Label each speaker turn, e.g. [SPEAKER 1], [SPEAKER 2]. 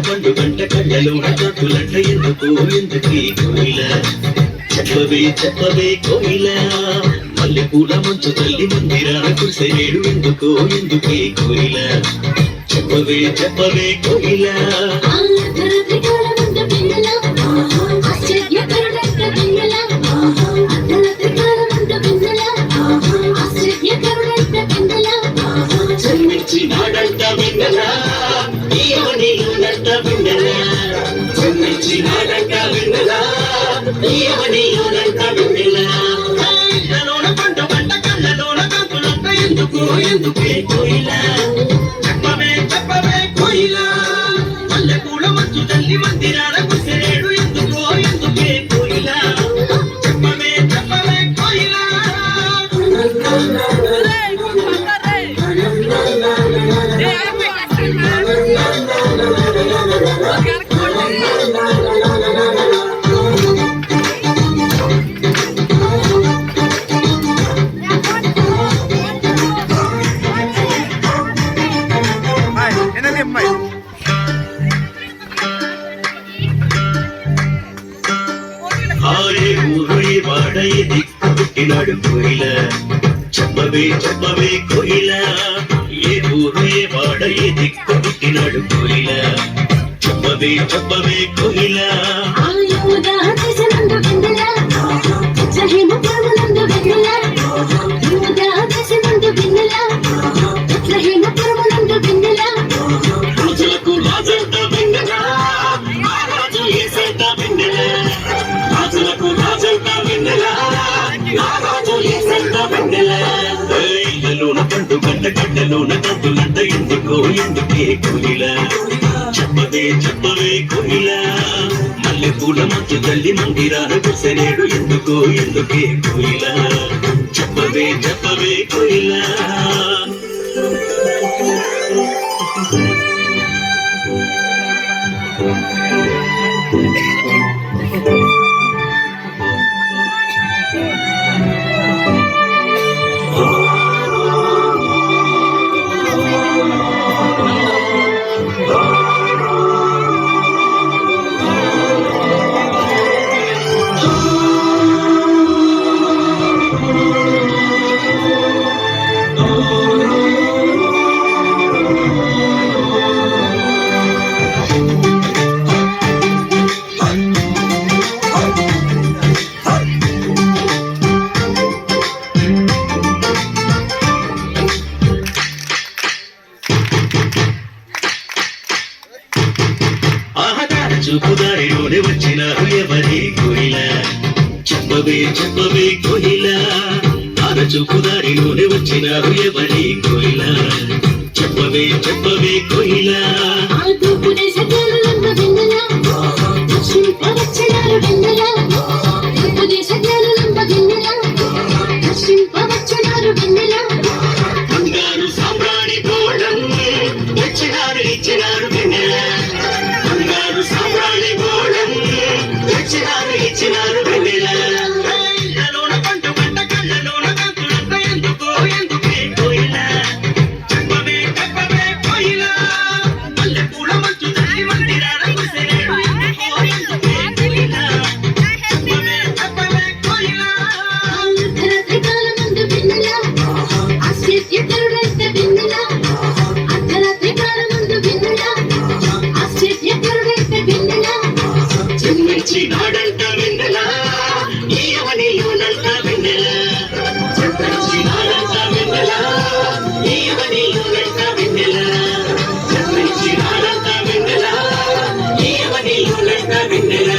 [SPEAKER 1] పండు గంట కళ్ళలోన కాకులంట ఎందుకు ఎందుకీ కోయిల చెప్పవే కోయిల మల్లెపూల మంచు తల్లి మందిరాన కురిసేడు ఎందుకో ఎందుకీ కోయిల చెప్పవే కోయిల నాడంట వెన్నెలా ఎందుకే కోయిల చెప్పవే కోయిల మల్లెపూల మంచు తల్లి మందిరాల కురిసేడు ఎందుకో ఎందుకే కోయిల చెప్పవే కోయిల పుట్టినాడు కోయిల చెప్పవే కోయిల ఏ ఊరు ఏ వాడ ఏ దిక్కు పుట్టినాడు కోయిల చెప్పవే కోయిల రాజులకు రాజంట వెన్నెల రాజు ఏసంట వెన్నెల రాజులకు రాజంట వెన్నెల ఇళ్ళలోన పండు గంట గడ్డలోన గద్దులంట ఎందుకే కోయిల చెప్పవే కోయిల మల్లెపూల మంచు తల్లి మందిరాన కురిసేడు ఎందుకే కోయిల చెప్పవే కోయిల చూపుదారిలోనే వచ్చినారు ఎవరి కోయిల చెప్పవే కోయిల ఆన చూపుదారిలోనే వచ్చినారు ఎవరి కోయిల చెప్పవే కోయిల బంగారు సాంబ్రాణి పోవడం ఇచ్చినారు వెన్నెల బంగారు సాంబ్రాణి పోవడం ఇచ్చినారు వెన్నెల పండు గంట కళ్ళలోన కాకులంట ఎందుకే కోయిల చెప్పవే కోయిల మల్లెపూల మంచు తల్లి మందిరాన కురిసేడు ఎందుకే కోయిల చెప్పవే కోయిల నాడంట వెన్నెల ఈయవనిలోనంట వెన్నెల నాడంట వెన్నెల ఈయవనిలోనంట వెన్నెల నాడంట వెన్నెల ఈయవనిలోనంట వెన్నెల